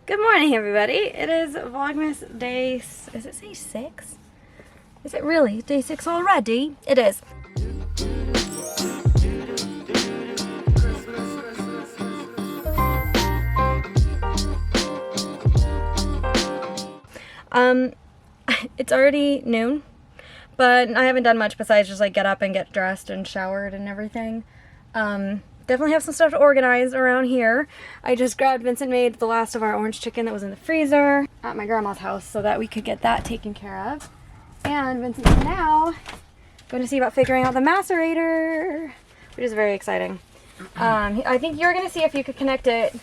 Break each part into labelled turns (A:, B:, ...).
A: Good morning, everybody. It is Vlogmas day, is it day 6? Is it really day 6 already? It is. It's already noon, but I haven't done much besides just like get up and get dressed and showered and everything. Definitely have some stuff to organize around here. I just grabbed Vincent made the last of our orange chicken that was in the freezer at my grandma's house so that we could get that taken care of. And Vincent's now going to see about figuring out the macerator, which is very exciting. I think you're going to see if you could connect it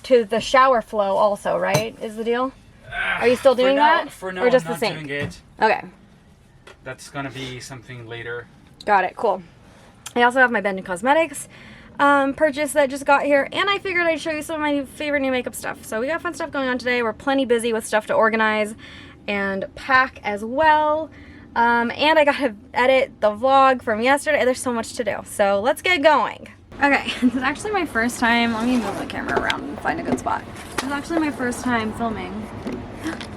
A: to the shower flow also, right? Is the deal? Are you still doing that?
B: For now,
A: or just
B: I'm not
A: the sink?
B: doing it.
A: Okay.
B: That's gonna be something later.
A: Got it. Cool. I also have my Bend Cosmetics purchase that just got here, and I figured I'd show you some of my favorite new makeup stuff. So we got fun stuff going on today. We're plenty busy with stuff to organize and pack as well. And I gotta edit the vlog from yesterday. There's so much to do. So let's get going. Okay, this is actually my first time. Let me move the camera around and find a good spot. This is actually my first time filming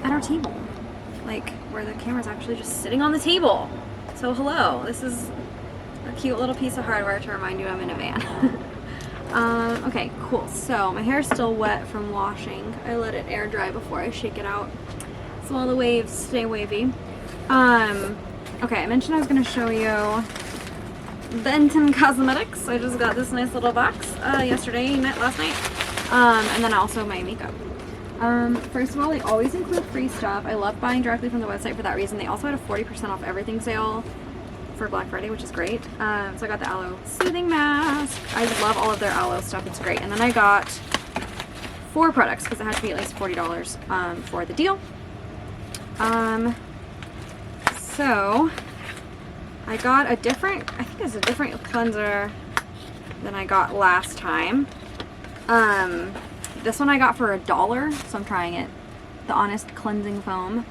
A: at our table. Like, where the camera's actually just sitting on the table. So hello, this is a cute little piece of hardware to remind you I'm in a van. Okay, cool. So my hair's still wet from washing. I let it air dry before I shake it out, so all the waves stay wavy. Okay, I mentioned I was going to show you Benton Cosmetics. I just got this nice little box last night, and then also my makeup. First of all, they always include free stuff. I love buying directly from the website for that reason. They also had a 40% off everything sale for Black Friday, which is great. So I got the aloe soothing mask. I love all of their aloe stuff. It's great. And then I got 4 products because it had to be at least $40 for the deal. So I got a different, I think it's a different cleanser than I got last time. This one I got for $1, so I'm trying it. The Honest Cleansing Foam.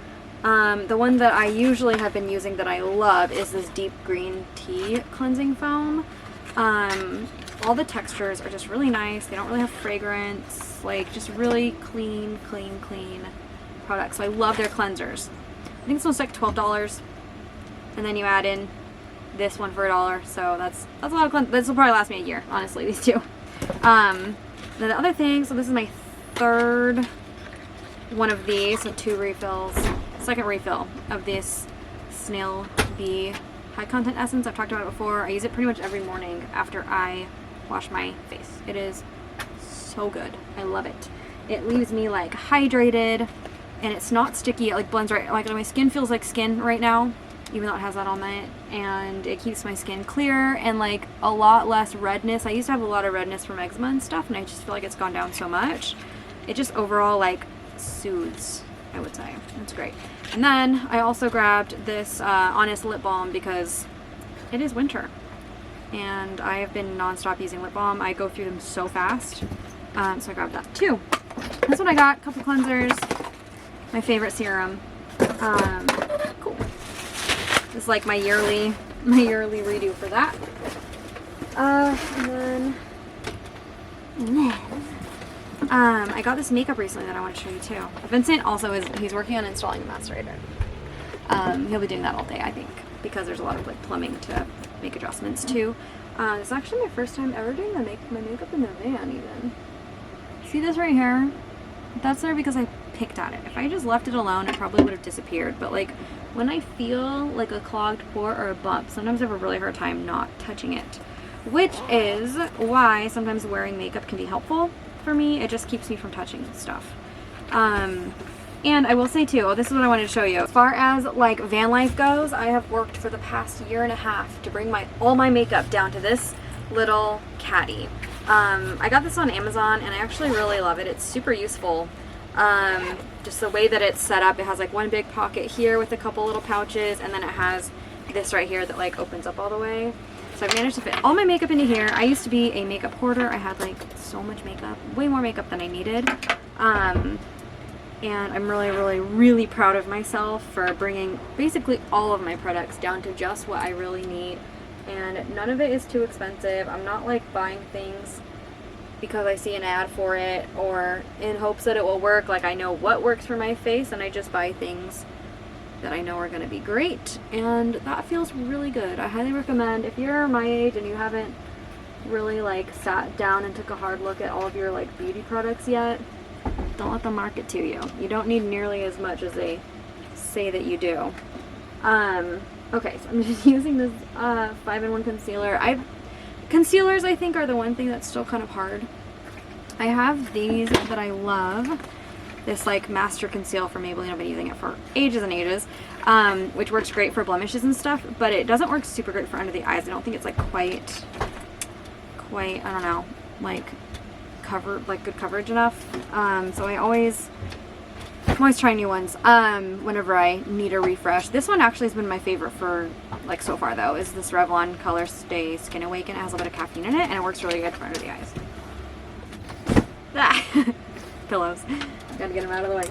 A: The one that I usually have been using that I love is this deep green tea cleansing foam. All the textures are just really nice. They don't really have fragrance, like just really clean products. So I love their cleansers. I think this one's like $12, and then you add in this one for $1, so that's a lot of cleansers. This will probably last me a year, honestly, these two. Then the other thing, so this is my third one of these, so 2 refills, second refill of this Snail Bee High Content Essence. I've talked about it before. I use it pretty much every morning after I wash my face. It is so good. I love it. It leaves me like hydrated, and it's not sticky. It like blends right, like my skin feels like skin right now, even though it has that on it, and it keeps my skin clear and like a lot less redness. I used to have a lot of redness from eczema and stuff, and I just feel like it's gone down so much. It just overall like soothes, I would say. It's great. And then I also grabbed this Honest lip balm because it is winter and I have been non-stop using lip balm. I go through them so fast, so I grabbed that too. That's what I got. A couple cleansers, my favorite serum. Cool. This is like my yearly redo for that. And then I got this makeup recently that I want to show you too. Vincent also he's working on installing the macerator. He'll be doing that all day, I think, because there's a lot of like plumbing to make adjustments to. It's actually my first time ever doing my makeup in the van even. See this right here? That's there because I picked at it. If I just left it alone, it probably would have disappeared. But like when I feel like a clogged pore or a bump, sometimes I have a really hard time not touching it, which is why sometimes wearing makeup can be helpful for me. It just keeps me from touching stuff. And I will say too, this is what I wanted to show you. As far as like van life goes, I have worked for the past 1.5 years to bring all my makeup down to this little caddy. I got this on Amazon and I actually really love it. It's super useful. Just the way that it's set up, it has like one big pocket here with a couple little pouches, and then it has this right here that like opens up all the way. So I've managed to fit all my makeup into here. I used to be a makeup hoarder. I had like so much makeup, way more makeup than I needed. And I'm really proud of myself for bringing basically all of my products down to just what I really need. And none of it is too expensive. I'm not like buying things because I see an ad for it or in hopes that it will work. Like, I know what works for my face, and I just buy things that I know are going to be great, and that feels really good. I highly recommend, if you're my age and you haven't really like sat down and took a hard look at all of your like beauty products yet, don't let them market to you. You don't need nearly as much as they say that you do. Okay, so I'm just using this 5-in-1 concealer. Concealers, I think, are the one thing that's still kind of hard. I have these that I love. This like Master Conceal from Maybelline. I've been using it for ages and ages, which works great for blemishes and stuff, but it doesn't work super great for under the eyes. I don't think it's like quite, I don't know, like good coverage enough. So I'm always trying new ones whenever I need a refresh. This one actually has been my favorite for like so far though, is this Revlon Color Stay Skin Awaken. It has a bit of caffeine in it and it works really good for under the eyes. Ah. Pillows. Gotta get them out of the way.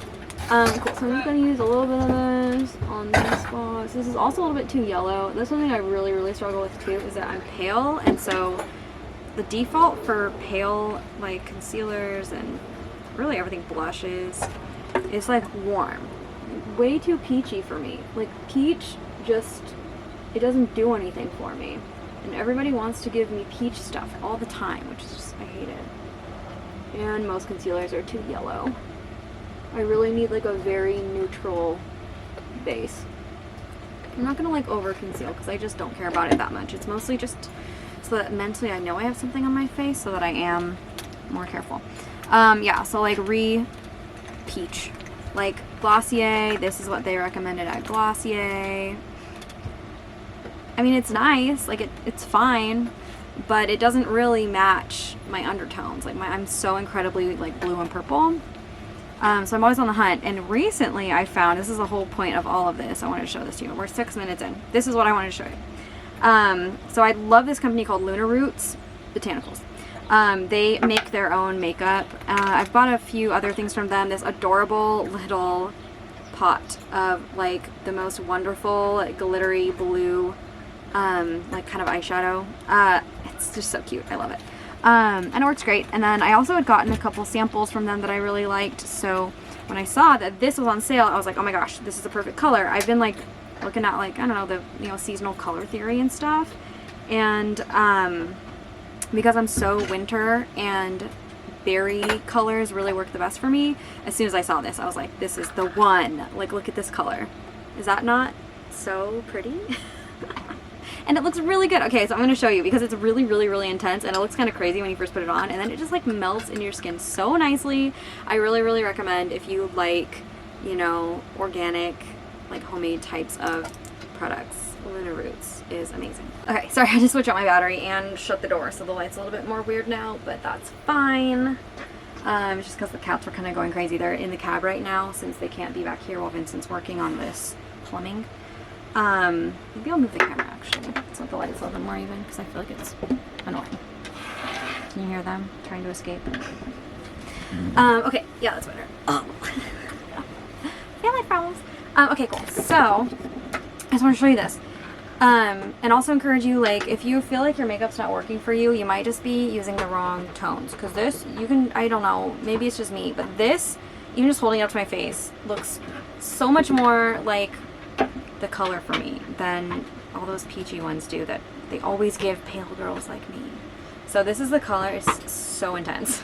A: Cool. So I'm just gonna use a little bit of this on these spots. This is also a little bit too yellow. That's one thing I really struggle with too, is that I'm pale, and so the default for pale like concealers and really everything blushes is like warm. Way too peachy for me. Like peach just, it doesn't do anything for me. And everybody wants to give me peach stuff all the time, which is just, I hate it. And most concealers are too yellow. I really need like a very neutral base. I'm not gonna like over conceal because I just don't care about it that much. It's mostly just so that mentally I know I have something on my face, so that I am more careful. Yeah, so like peach. Like Glossier, this is what they recommended at Glossier. I mean, it's nice, like it's fine, but it doesn't really match my undertones. Like I'm so incredibly like blue and purple. So I'm always on the hunt, and recently I found, this is the whole point of all of this, I wanted to show this to you. We're 6 minutes in. This is what I wanted to show you. So I love this company called Lunar Roots Botanicals. They make their own makeup. I've bought a few other things from them. This adorable little pot of like the most wonderful like, glittery blue like kind of eyeshadow. It's just so cute. I love it. And it works great. And then I also had gotten a couple samples from them that I really liked. So when I saw that this was on sale, I was like, oh my gosh, this is a perfect color. I've been like looking at like, I don't know, the seasonal color theory and stuff. And because I'm so winter and berry colors really work the best for me, as soon as I saw this, I was like, this is the one. Like, look at this color. Is that not so pretty? And it looks really good. Okay, so I'm going to show you because it's really intense, and it looks kind of crazy when you first put it on, and then it just like melts in your skin so nicely. I really recommend, if you like, you know, organic, like homemade types of products, Lunar Roots is amazing. Okay, sorry, I had to switch out my battery and shut the door, so the light's a little bit more weird now, but that's fine. It's just because the cats were kind of going crazy. They're in the cab right now since they can't be back here while Vincent's working on this plumbing. Maybe I'll move the camera actually, so the light's a little bit more even, because I feel like it's annoying. Can you hear them trying to escape? Okay, yeah, that's better. Oh. Family problems. Okay, cool. So, I just want to show you this. And also encourage you, like, if you feel like your makeup's not working for you, you might just be using the wrong tones. Because this, you can, I don't know, maybe it's just me, but this, even just holding it up to my face, looks so much more like the color for me than all those peachy ones do that they always give pale girls like me. So this is the color. It's so intense.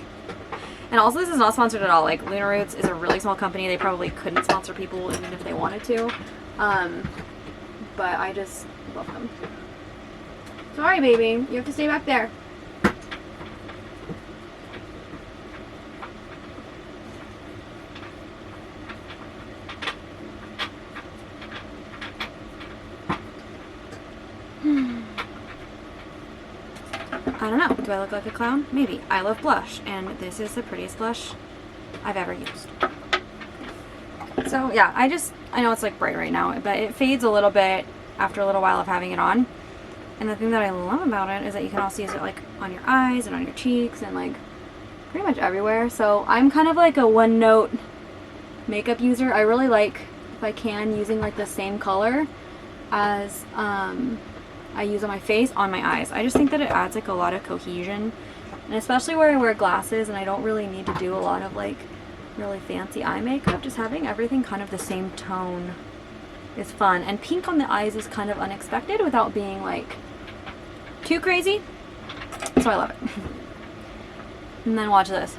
A: And also, this is not sponsored at all. Like, Lunar Roots is a really small company. They probably couldn't sponsor people even if they wanted to. But I just love them. Sorry, baby. You have to stay back there. I don't know. Do I look like a clown? Maybe. I love blush, and this is the prettiest blush I've ever used. So yeah, I know it's like bright right now, but it fades a little bit after a little while of having it on. And the thing that I love about it is that you can also use it like on your eyes and on your cheeks and like pretty much everywhere. So I'm kind of like a one-note makeup user. I really like, if I can, using like the same color as I use on my face, on my eyes. I just think that it adds like a lot of cohesion And especially where I wear glasses and I don't really need to do a lot of like really fancy eye makeup, just having everything kind of the same tone is fun. And pink on the eyes is kind of unexpected without being like too crazy. So I love it. And then watch this.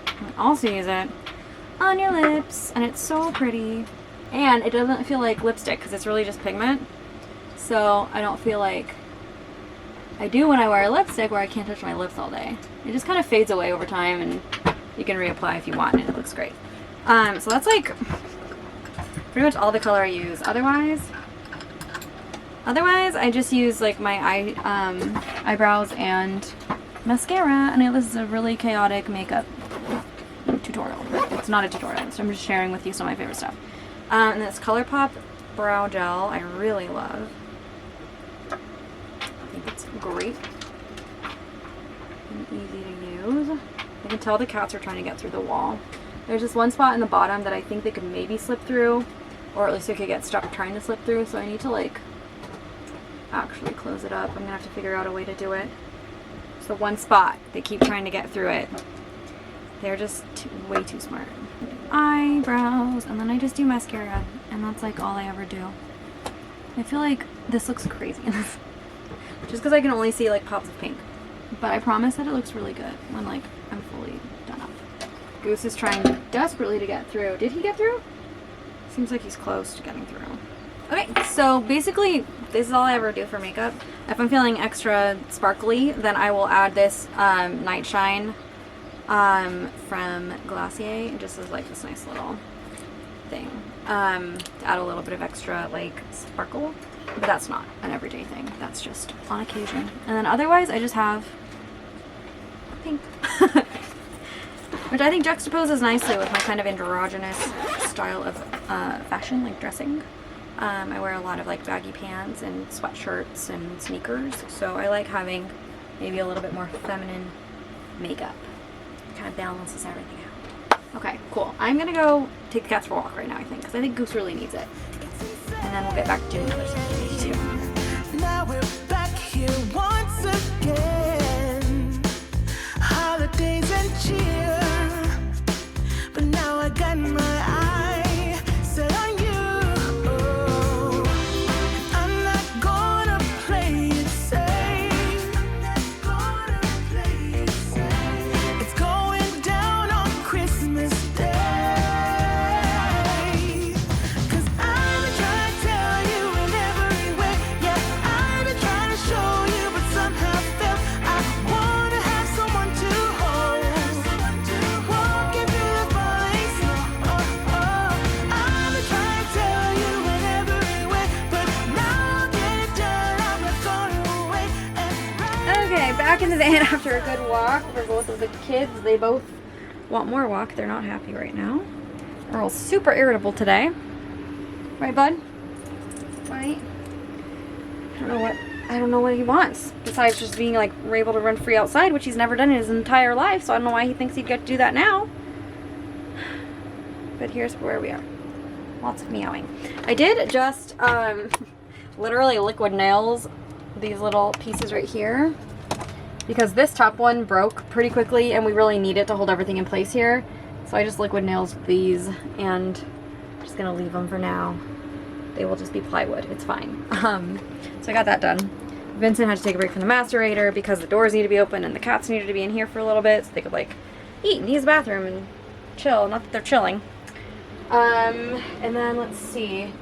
A: I also use it on your lips, and it's so pretty. And it doesn't feel like lipstick because it's really just pigment. So I don't feel like I do when I wear lipstick where I can't touch my lips all day. It just kind of fades away over time, and you can reapply if you want, and it looks great. So that's like pretty much all the color I use. Otherwise I just use like my eyebrows and mascara. And this is a really chaotic makeup tutorial. It's not a tutorial, so I'm just sharing with you some of my favorite stuff. And this ColourPop brow gel I really love. I think it's great and easy to use. I can tell the cats are trying to get through the wall. There's this one spot in the bottom that I think they could maybe slip through, or at least they could get stuck trying to slip through, so I need to like actually close it up. I'm gonna have to figure out a way to do it. It's the one spot they keep trying to get through it. They're just way too smart. Eyebrows, and then I just do mascara, and that's like all I ever do. I feel like this looks crazy just because I can only see like pops of pink, but I promise that it looks really good when like I'm fully done up. Goose is trying desperately to get through. Did he get through? Seems like he's close to getting through. Okay, so basically this is all I ever do for makeup. If I'm feeling extra sparkly, then I will add this Night Shine from Glacier. It just is like this nice little thing to add a little bit of extra like sparkle, but that's not an everyday thing. That's just on occasion. And then otherwise I just have pink, which I think juxtaposes nicely with my kind of androgynous style of fashion, like dressing. I wear a lot of like baggy pants and sweatshirts and sneakers, so I like having maybe a little bit more feminine makeup. It kind of balances everything out. Okay, cool. I'm gonna go take the cats for a walk right now, I think, because I think Goose really needs it. And then we'll get back to doing other stuff too.
C: Now we're back here once again. Holidays and cheer. But now I got my eye set on you. I'm not gonna play it safe. It's going down on Christmas Day. 'Cause I've been trying to tell you in every way. Yeah, I've been trying to show you, but somehow felt I wanna have someone to hold. Walking through the falling snow. I've been trying to tell you in every way, but now I'll get it done. I'm not gonna wait and
A: Okay, back in the van after a good walk for both of the kids. They both want more walk. They're not happy right now. Earl's super irritable today. Right, bud? Right? I don't know what he wants. Besides just being like able to run free outside, which he's never done in his entire life, so I don't know why he thinks he'd get to do that now. But here's where we are. Lots of meowing. I did just literally liquid nails these little pieces right here, because this top one broke pretty quickly and we really need it to hold everything in place here. So I just liquid nails these, and I'm just gonna leave them for now. They will just be plywood. It's fine. So I got that done. Vincent had to take a break from the macerator because the doors need to be open and the cats needed to be in here for a little bit so they could like eat and use the bathroom and chill. Not that they're chilling. And then let's see.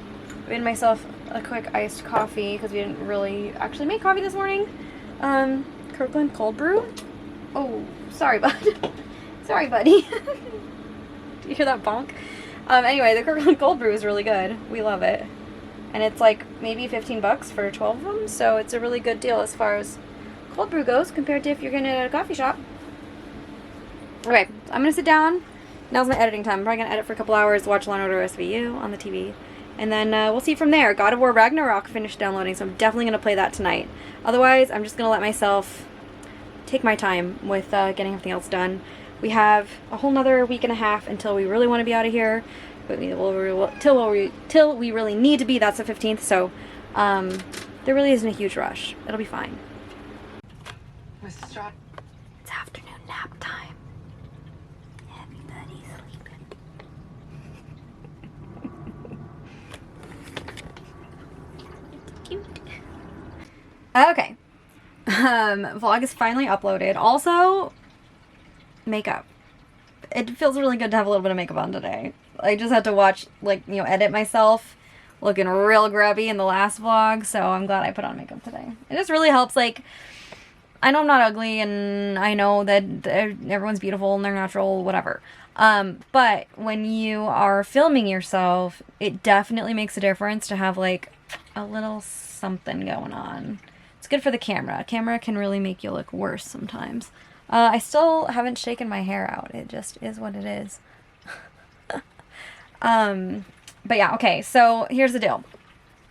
A: I made myself a quick iced coffee because we didn't really actually make coffee this morning. Kirkland cold brew. Oh, sorry, bud. Sorry, buddy. Do you hear that bonk? Anyway, the Kirkland cold brew is really good. We love it. And it's like maybe 15 bucks for 12 of them, so it's a really good deal as far as cold brew goes compared to if you're getting it at a coffee shop. Okay, so I'm gonna sit down. Now's my editing time. I'm probably gonna edit for a couple hours, watch Law & Order SVU on the TV, and then we'll see from there. God of War Ragnarok finished downloading, so I'm definitely gonna play that tonight. Otherwise, I'm just gonna let myself take my time with getting everything else done. We have a whole nother week and a half until we really want to be out of here. But till we really need to be. That's the 15th. So there really isn't a huge rush. It'll be fine.
B: Mrs. Strott.
A: It's afternoon. Okay. Vlog is finally uploaded. Also, makeup. It feels really good to have a little bit of makeup on today. I just had to watch, like, you know, edit myself looking real grubby in the last vlog, so I'm glad I put on makeup today. It just really helps, like, I know I'm not ugly, and I know that everyone's beautiful and they're natural, whatever. But when you are filming yourself, it definitely makes a difference to have, like, a little something going on. It's good for the camera. Camera can really make you look worse sometimes. I still haven't shaken my hair out. It just is what it is. But yeah, okay, so here's the deal.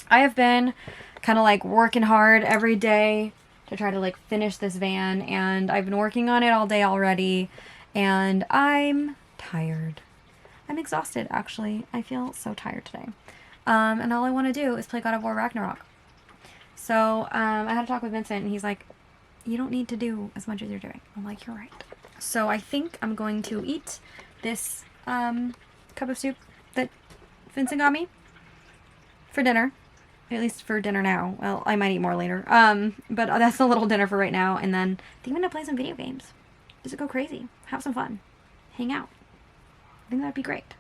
A: I have been kind of like working hard every day to try to like finish this van, and I've been working on it all day already, and I'm tired. I'm exhausted, actually. I feel so tired today. And all I want to do is play God of War Ragnarok. So, I had a talk with Vincent, and he's like, you don't need to do as much as you're doing. I'm like, you're right. So I think I'm going to eat this cup of soup that Vincent got me for dinner. At least for dinner now. Well, I might eat more later. But that's a little dinner for right now. And then I think I'm going to play some video games. Just go crazy. Have some fun. Hang out. I think that'd be great.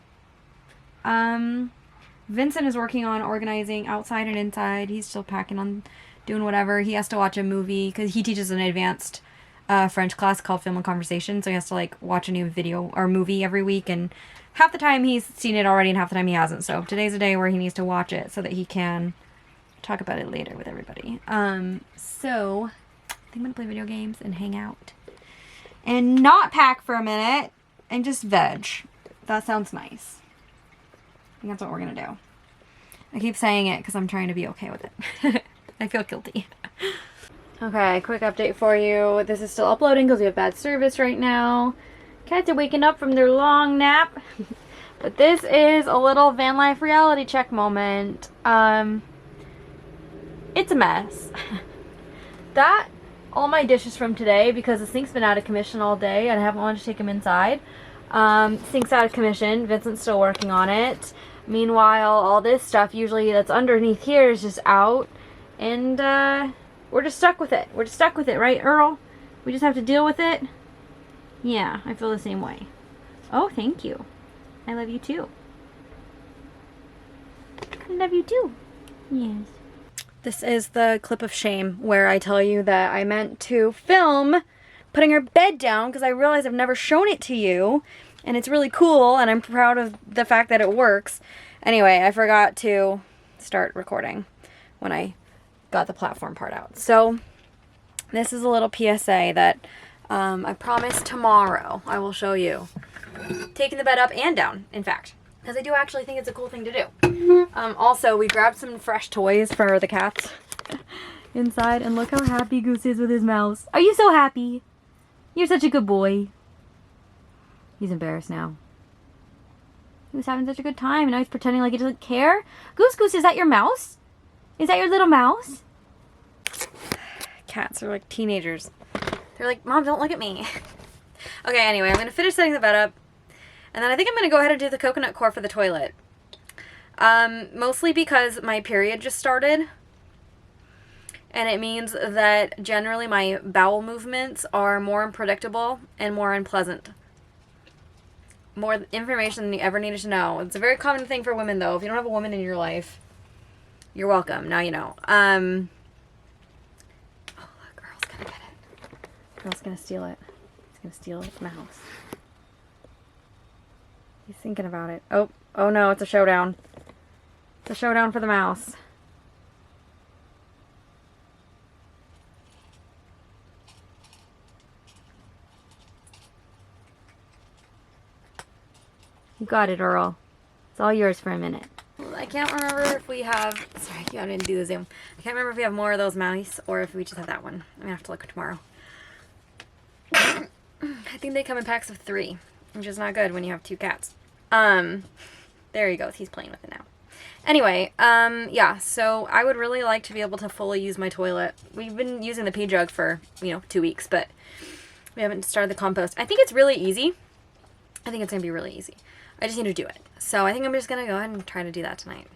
A: Vincent is working on organizing outside and inside. He's still packing on doing whatever. He has to watch a movie because he teaches an advanced French class called Film and Conversation. So he has to like watch a new video or movie every week. And half the time he's seen it already and half the time he hasn't. So today's a day where he needs to watch it so that he can talk about it later with everybody. So I think I'm gonna play video games and hang out and not pack for a minute and just veg. That sounds nice. I think that's what we're gonna do. I keep saying it because I'm trying to be okay with it. I feel guilty. Okay, quick update for you. This is still uploading because we have bad service right now. Cats are waking up from their long nap. But this is a little van life reality check moment. It's a mess. That, all my dishes from today, because the sink's been out of commission all day and I haven't wanted to take them inside. Sink's out of commission. Vincent's still working on it. Meanwhile, all this stuff usually that's underneath here is just out. And we're just stuck with it. We're just stuck with it, right, Earl? We just have to deal with it. Yeah, I feel the same way. Oh, thank you. I love you too. I love you too. Yes. This is the clip of shame where I tell you that I meant to film putting her bed down because I realize I've never shown it to you. And it's really cool and I'm proud of the fact that it works. Anyway, I forgot to start recording when I got the platform part out. So this is a little PSA that I promise tomorrow I will show you. Taking the bed up and down, in fact. Because I do actually think it's a cool thing to do. Also, we grabbed some fresh toys for the cats inside. And look how happy Goose is with his mouse. Are you so happy? You're such a good boy. He's embarrassed now. He was having such a good time. And now he's pretending like he doesn't care. Goose, is that your mouse? Is that your little mouse? Cats are like teenagers. They're like, Mom, don't look at me. Okay, anyway, I'm going to finish setting the bed up. And then I think I'm going to go ahead and do the coconut core for the toilet. Mostly because my period just started. And it means that generally my bowel movements are more unpredictable and more unpleasant. More information than you ever needed to know. It's a very common thing for women, though. If you don't have a woman in your life, you're welcome. Now you know. Oh, look, Earl's going to get it. Earl's going to steal it. He's going to steal its mouse. He's thinking about it. Oh no, it's a showdown. It's a showdown for the mouse. You got it, Earl. It's all yours for a minute. I can't remember if we have... Sorry, I didn't do the zoom. I can't remember if we have more of those mice or if we just have that one. I'm going to have to look tomorrow. I think they come in packs of 3, which is not good when you have 2 cats. There he goes. He's playing with it now. Anyway, yeah, so I would really like to be able to fully use my toilet. We've been using the pee jug for, 2 weeks, but we haven't started the compost. I think it's really easy. I think it's going to be really easy. I just need to do it. So I think I'm just going to go ahead and try to do that tonight.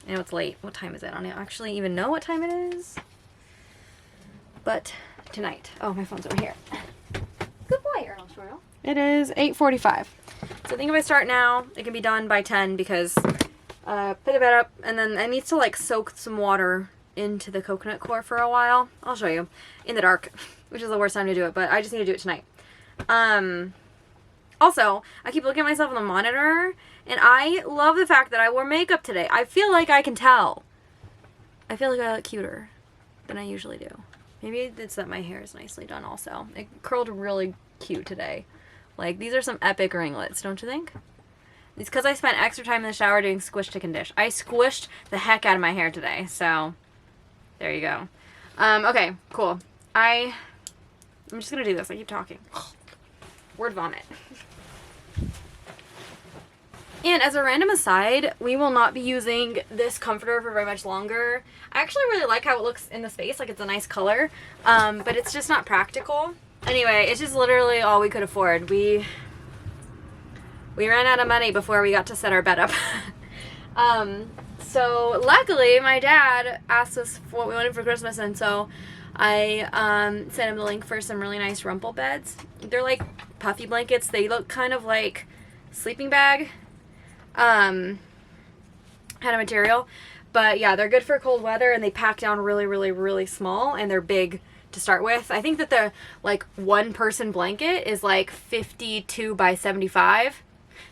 A: I know it's late. What time is it? I don't actually even know what time it is. but tonight. Oh, my phone's over here. Good boy, Earl Shortle. It is 8:45. So I think if I start now, it can be done by 10 because put the bed up, and then it needs to like soak some water into the coconut core for a while. I'll show you in the dark, which is the worst time to do it, but I just need to do it tonight. Also, I keep looking at myself on the monitor, and I love the fact that I wore makeup today. I feel like I can tell. I feel like I look cuter than I usually do. Maybe it's that my hair is nicely done also. It curled really cute today. Like, these are some epic ringlets, don't you think? It's because I spent extra time in the shower doing squish to condition. I squished the heck out of my hair today, so there you go. Okay, cool. I'm just gonna do this. I keep talking. Word vomit. And as a random aside, we will not be using this comforter for very much longer. I actually really like how it looks in the space, like it's a nice color, but it's just not practical. Anyway, it's just literally all we could afford. We ran out of money before we got to set our bed up. So luckily my dad asked us what we wanted for Christmas, and so I sent him the link for some really nice rumple beds. They're like puffy blankets. They look kind of like sleeping bag kind of material, but yeah, they're good for cold weather, and they pack down really, really, really small, and they're big to start with. I think that the like one person blanket is like 52 by 75.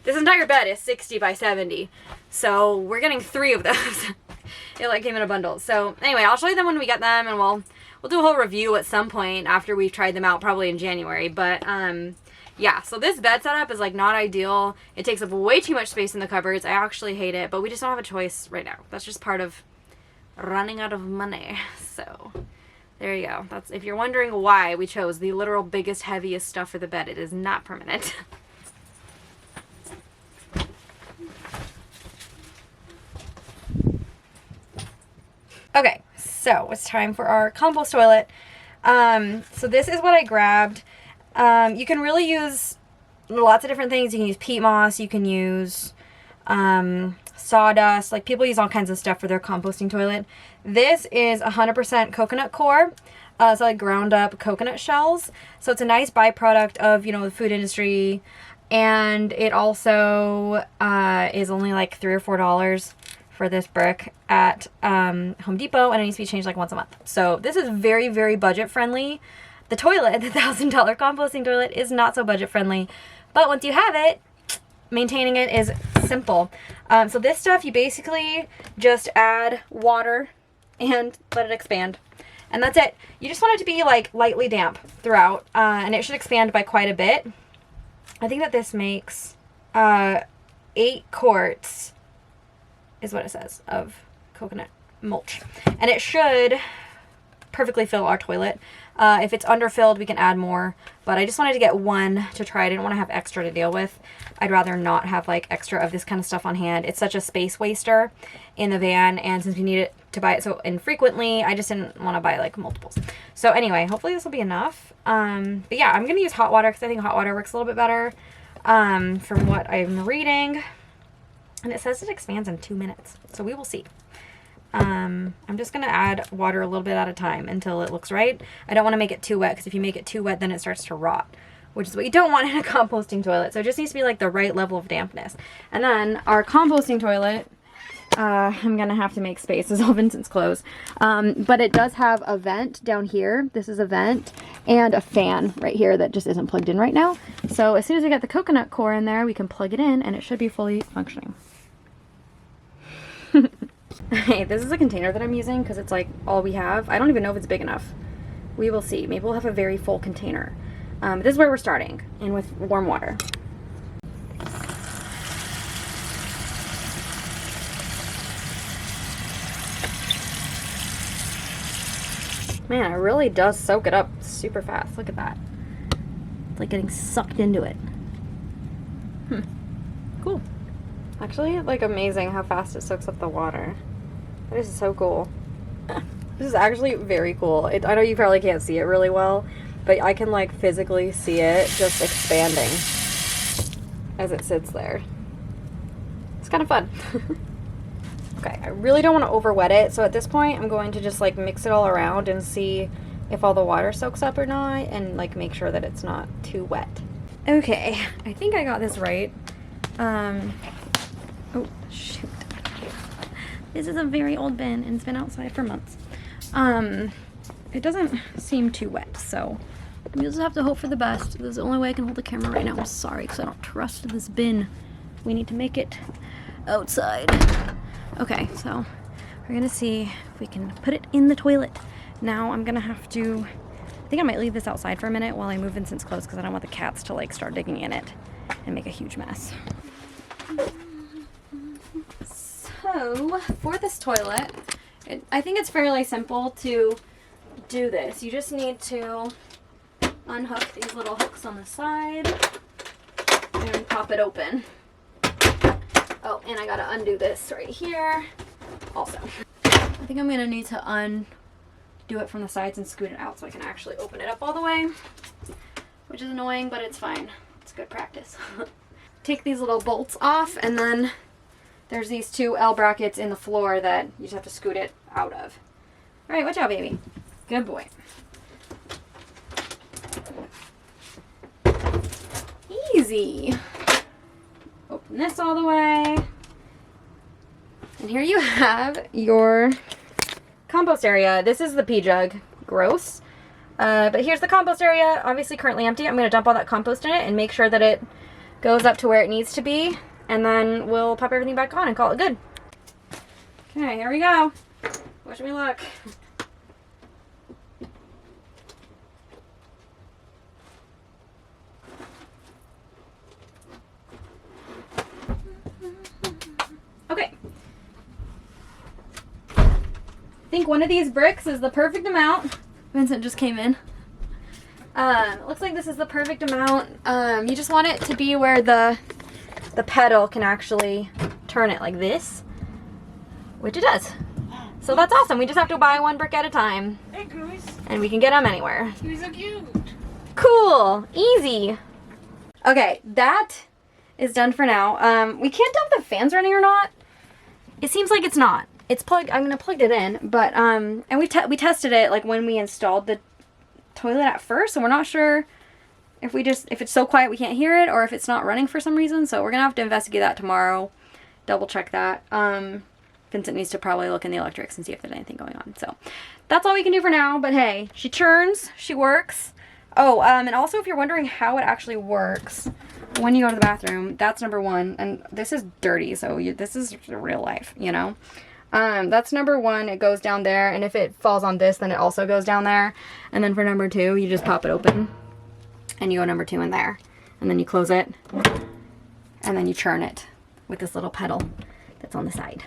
A: This entire bed is 60 by 70, so we're getting 3 of those. It like came in a bundle. So anyway, I'll show you them when we get them, and we'll do a whole review at some point after we've tried them out, probably in January. But yeah, so this bed setup is like not ideal. It takes up way too much space in the cupboards. I actually hate it, but we just don't have a choice right now. That's just part of running out of money. So there you go. That's, if you're wondering why we chose the literal biggest, heaviest stuff for the bed, it is not permanent. Okay, so it's time for our compost toilet. So this is what I grabbed. You can really use lots of different things. You can use peat moss, you can use sawdust. Like, people use all kinds of stuff for their composting toilet. This is 100% coconut core. So like ground up coconut shells. So it's a nice byproduct of, you know, the food industry. And it also is only like $3 or $4 for this brick at Home Depot, and it needs to be changed like once a month. So this is very, very budget friendly. The toilet, the $1,000 composting toilet, is not so budget friendly, but once you have it, maintaining it is simple. So this stuff, you basically just add water and let it expand, and that's it. You just want it to be like lightly damp throughout, and it should expand by quite a bit. I think that this makes 8 quarts is what it says of coconut mulch, and it should perfectly fill our toilet. If it's underfilled, we can add more, but I just wanted to get one to try. I didn't want to have extra to deal with. I'd rather not have like extra of this kind of stuff on hand. It's such a space waster in the van, and since we need it to buy it so infrequently, I just didn't want to buy like multiples. So anyway, hopefully this will be enough. But yeah, I'm gonna use hot water because I think hot water works a little bit better from what I'm reading. And it says it expands in 2 minutes, so we will see. I'm just going to add water a little bit at a time until it looks right. I don't want to make it too wet, because if you make it too wet, then it starts to rot, which is what you don't want in a composting toilet. So it just needs to be like the right level of dampness. And then our composting toilet, I'm going to have to make space. This is all Vincent's clothes. But it does have a vent down here. This is a vent, and a fan right here that just isn't plugged in right now. So as soon as we get the coconut core in there, we can plug it in, and it should be fully functioning. Hey, this is a container that I'm using because it's like all we have. I don't even know if it's big enough. We will see. Maybe we'll have a very full container. This is where we're starting, and with warm water. Man, it really does soak it up super fast. Look at that. It's like getting sucked into it. Cool. Actually, like, amazing how fast it soaks up the water. That is so cool. This is actually very cool. I know you probably can't see it really well, but I can like physically see it just expanding as it sits there. It's kind of fun. Okay, I really don't want to over wet it, so at this point I'm going to just like mix it all around and see if all the water soaks up or not, and like make sure that it's not too wet. Okay, I think I got this right. Oh shoot. This is a very old bin and it's been outside for months. It doesn't seem too wet, so we just have to hope for the best. This is the only way I can hold the camera right now. I'm sorry, because I don't trust this bin. We need to make it outside. Okay, so we're gonna see if we can put it in the toilet. Now I'm gonna have to, I think I might leave this outside for a minute while I move Vincent's clothes, because I don't want the cats to like start digging in it and make a huge mess. So for this toilet, I think it's fairly simple to do this. You just need to unhook these little hooks on the side and pop it open. Oh, and I gotta undo this right here also. I think I'm gonna need to undo it from the sides and scoot it out so I can actually open it up all the way, which is annoying, but it's fine. It's good practice. Take these little bolts off, and then there's these two L brackets in the floor that you just have to scoot it out of. All right, watch out, baby. Good boy. Easy. Open this all the way. And here you have your compost area. This is the pee jug. Gross. But here's the compost area. Obviously currently empty. I'm going to dump all that compost in it and make sure that it goes up to where it needs to be. And then we'll pop everything back on and call it good. Okay, here we go. Wish me luck. Okay. I think one of these bricks is the perfect amount. Vincent just came in. It looks like this is the perfect amount. You just want it to be where the pedal can actually turn it like this, which it does. So that's awesome. We just have to buy one brick at a time.
D: Hey, Goose.
A: And we can get them anywhere.
D: You're so cute.
A: Cool. Easy. Okay, that is done for now. We can't tell if the fan's running or not. It seems like it's not. It's plugged. I'm gonna plug it in, but and we tested it like when we installed the toilet at first, so we're not sure if it's so quiet we can't hear it, or if it's not running for some reason. So we're gonna have to investigate that tomorrow. Double check that. Vincent needs to probably look in the electrics and see if there's anything going on. So that's all we can do for now. But hey, she churns, she works. Oh, and also if you're wondering how it actually works when you go to the bathroom, that's number one. And this is dirty, so this is real life, you know. That's number one. It goes down there, and if it falls on this, then it also goes down there. And then for number two, you just pop it open, and you go number two in there, and then you close it, and then you churn it with this little pedal that's on the side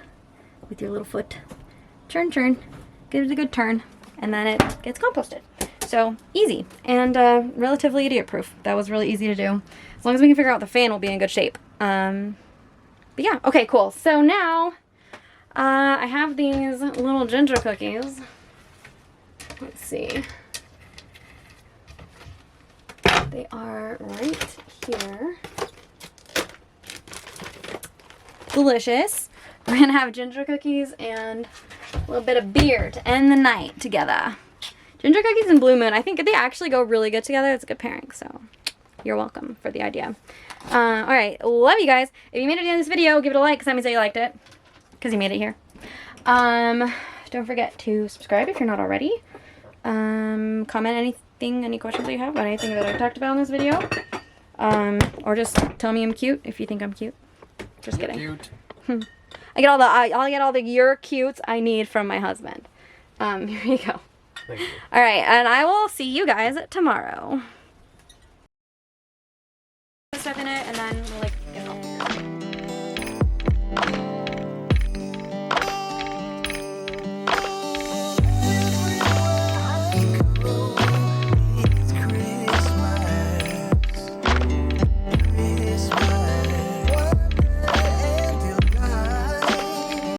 A: with your little foot. Churn, churn, give it a good turn, and then it gets composted. So easy and relatively idiot proof. That was really easy to do. As long as we can figure out the fan, we'll be in good shape. But yeah, okay, cool. So now I have these little ginger cookies. Let's see. They are right here. Delicious. We're gonna have ginger cookies and a little bit of beer to end the night together. Ginger cookies and Blue Moon, I think they actually go really good together. It's a good pairing, so you're welcome for the idea. Alright, love you guys. If you made it to the end of this video, give it a like, because that means that you liked it. Because you made it here. Don't forget to subscribe if you're not already. Comment anything, any questions that you have about anything that I talked about in this video. Or just tell me I'm cute if you think I'm cute. Just kidding.
B: Cute.
A: I'll get all the you're cutes I need from my husband. Here you go.
B: Thank you.
A: Alright, and I will see you guys tomorrow. Stuff in it, and then we'll like get it all.